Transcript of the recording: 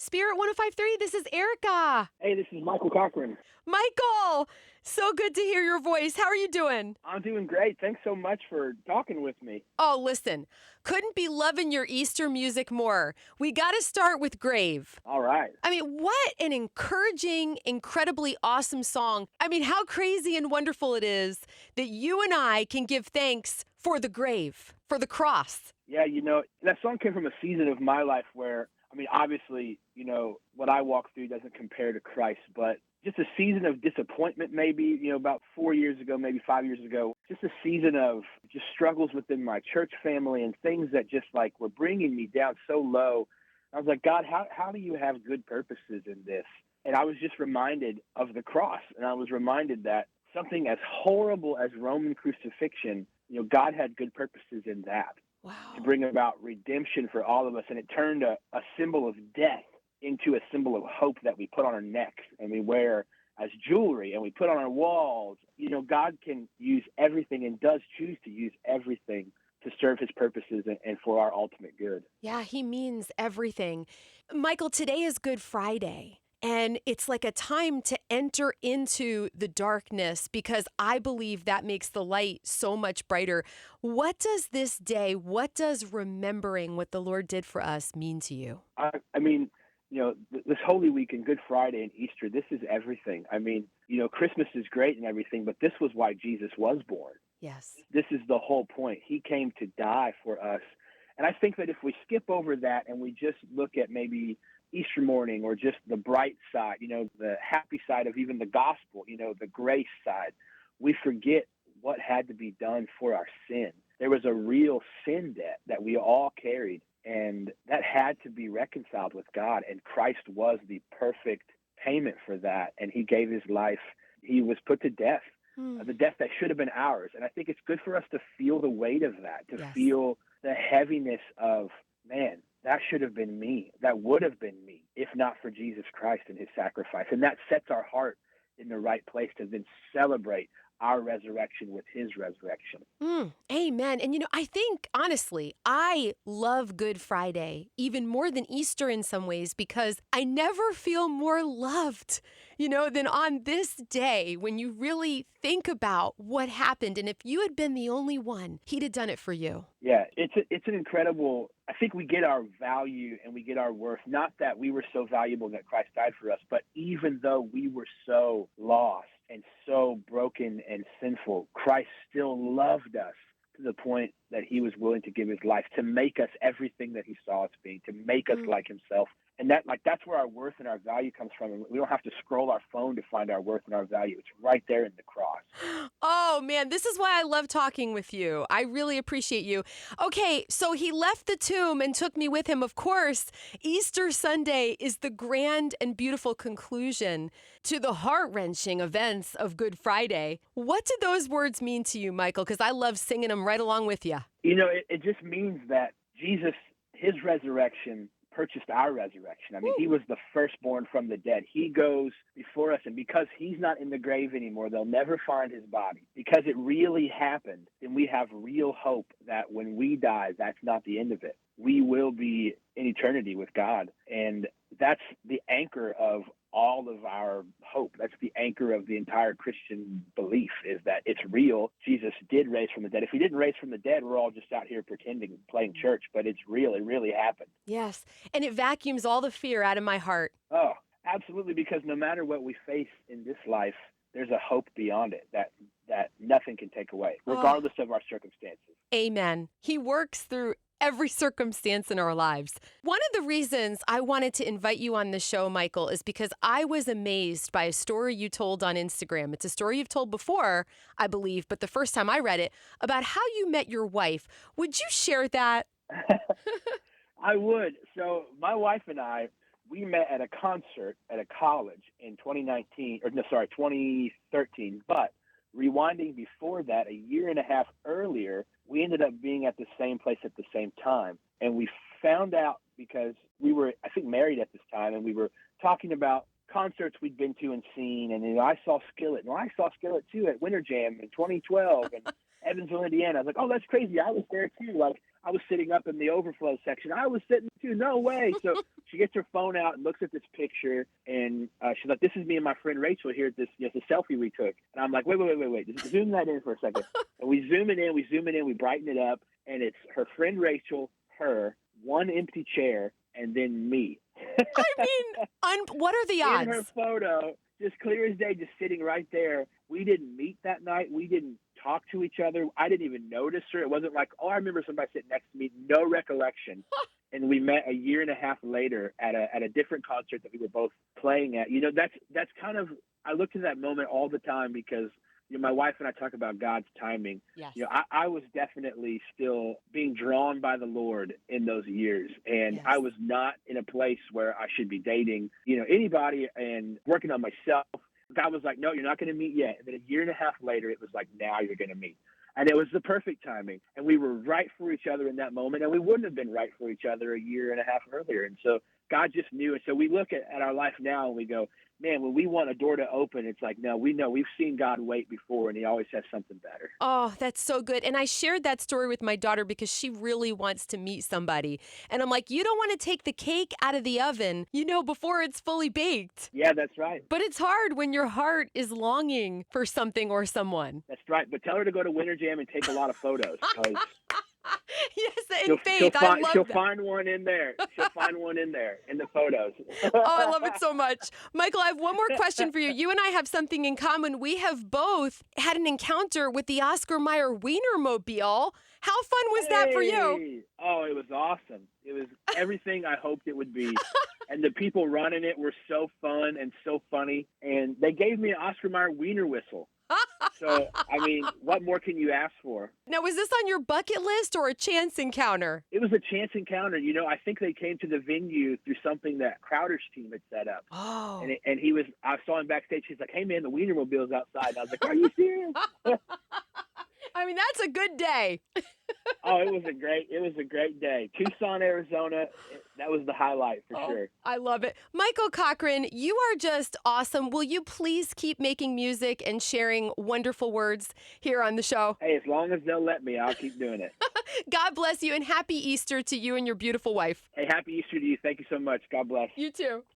Spirit 1053, this is Erica. Hey, this is Michael Cochren. Michael, so good to hear your voice. How are you doing? I'm doing great. Thanks so much for talking with me. Oh, listen, couldn't be loving your Easter music more. We got to start with Grave. All right. I mean, what an encouraging, incredibly awesome song. I mean, how crazy and wonderful it is that you and I can give thanks for the grave, for the cross. Yeah, that song came from a season of my life where, obviously, what I walk through doesn't compare to Christ, but just a season of disappointment, maybe, about 4 years ago, maybe 5 years ago, just a season of just struggles within my church family and things that just were bringing me down so low. I was like, God, how do you have good purposes in this? And I was just reminded of the cross. And I was reminded that something as horrible as Roman crucifixion, God had good purposes in that. Wow. To bring about redemption for all of us. And it turned a symbol of death into a symbol of hope that we put on our necks and we wear as jewelry and we put on our walls. God can use everything and does choose to use everything to serve his purposes and for our ultimate good. Yeah, he means everything. Michael, today is Good Friday. And it's like a time to enter into the darkness because I believe that makes the light so much brighter. What does this day, what does remembering what the Lord did for us mean to you? This Holy Week and Good Friday and Easter, this is everything. Christmas is great and everything, but this was why Jesus was born. Yes. This is the whole point. He came to die for us. And I think that if we skip over that and we just look at maybe Easter morning or just the bright side, the happy side of even the gospel, the grace side, we forget what had to be done for our sin. There was a real sin debt that we all carried, and that had to be reconciled with God, and Christ was the perfect payment for that, and he gave his life. He was put to death, the death that should have been ours. And I think it's good for us to feel the weight of that, to feel the heaviness of, man, that should have been me. That would have been me if not for Jesus Christ and his sacrifice. And that sets our heart in the right place to then celebrate our resurrection with his resurrection. Amen. And I think, honestly, I love Good Friday even more than Easter in some ways because I never feel more loved, than on this day when you really think about what happened. And if you had been the only one, he'd have done it for you. Yeah, it's an incredible, I think we get our value and we get our worth, not that we were so valuable that Christ died for us, but even though we were so lost and so broken and sinful, Christ still loved us to the point that he was willing to give his life to make us everything that he saw us being, to make us like himself. And that's where our worth and our value comes from. And we don't have to scroll our phone to find our worth and our value. It's right there in the cross. Oh, man, this is why I love talking with you. I really appreciate you. Okay, so he left the tomb and took me with him. Of course, Easter Sunday is the grand and beautiful conclusion to the heart-wrenching events of Good Friday. What do those words mean to you, Michael? Because I love singing them right along with you. It just means that Jesus, his resurrection, purchased our resurrection. He was the firstborn from the dead. He goes before us, and because he's not in the grave anymore, they'll never find his body. Because it really happened, then we have real hope that when we die, that's not the end of it. We will be in eternity with God, and that's the anchor of all of our hope. That's the anchor of the entire Christian belief, is that it's real. Jesus did raise from the dead. If he didn't raise from the dead, we're all just out here pretending, playing church, but it's real. It really happened. Yes, and it vacuums all the fear out of my heart. Oh, absolutely, because no matter what we face in this life, there's a hope beyond it that nothing can take away, regardless of our circumstances. Amen. He works through every circumstance in our lives. One of the reasons I wanted to invite you on the show, Michael, is because I was amazed by a story you told on Instagram. It's a story you've told before, I believe, but the first time I read it, about how you met your wife. Would you share that? I would. So my wife and I, we met at a concert at a college in 2013. But rewinding before that, a year and a half earlier, we ended up being at the same place at the same time. And we found out because we were, I think, married at this time, and we were talking about concerts we'd been to and seen. And I saw Skillet. And I saw Skillet, too, at Winter Jam in 2012 in Evansville, Indiana. I was like, oh, that's crazy. I was there, too. I was sitting up in the overflow section. I was sitting too. No way. So she gets her phone out and looks at this picture, and she's like, "This is me and my friend Rachel here at this, the selfie we took." And I'm like, "Wait. Just zoom that in for a second." And we zoom it in, we brighten it up, and it's her friend Rachel, her, one empty chair, and then me. I mean, what are the odds? In her photo, just clear as day, just sitting right there. We didn't meet that night. We didn't talk to each other. I didn't even notice her. It wasn't like, oh, I remember somebody sitting next to me. No recollection. And we met a year and a half later at a different concert that we were both playing at. You know, that's kind of, I look to that moment all the time because, you know, my wife and I talk about God's timing. Yes. You know, I was definitely still being drawn by the Lord in those years. And Yes. I was not in a place where I should be dating, you know, anybody and working on myself. God was like, no, you're not going to meet yet. And then a year and a half later, it was like, now you're going to meet. And it was the perfect timing. And we were right for each other in that moment. And we wouldn't have been right for each other a year and a half earlier. And so God just knew. And so we look at our life now and we go, man, when we want a door to open, it's like, no, we know we've seen God wait before, and he always has something better. Oh, that's so good. And I shared that story with my daughter because she really wants to meet somebody. And I'm like, you don't want to take the cake out of the oven, you know, before it's fully baked. Yeah, that's right. But it's hard when your heart is longing for something or someone. That's right. But tell her to go to Winter Jam and take a lot of photos. Yes, in faith. I love she'll that. find one in there. She'll find one in there in the photos. Oh, I love it so much. Michael, I have one more question for you. You and I have something in common. We have both had an encounter with the Oscar Mayer Wienermobile. How fun was that for you? Hey! Oh, it was awesome. It was everything I hoped it would be. And the people running it were so fun and so funny. And they gave me an Oscar Mayer Wiener whistle. So, I mean, what more can you ask for? Now, was this on your bucket list or a chance encounter? It was a chance encounter. You know, I think they came to the venue through something that Crowder's team had set up. Oh. And he was, I saw him backstage. He's like, hey, man, the Wienermobile's outside. And I was like, are you serious? I mean, that's a good day. Oh, it was a great day. Tucson, Arizona. That was the highlight for sure. I love it. Michael Cochren, you are just awesome. Will you please keep making music and sharing wonderful words here on the show? Hey, as long as they'll let me, I'll keep doing it. God bless you and happy Easter to you and your beautiful wife. Hey, happy Easter to you. Thank you so much. God bless. You too.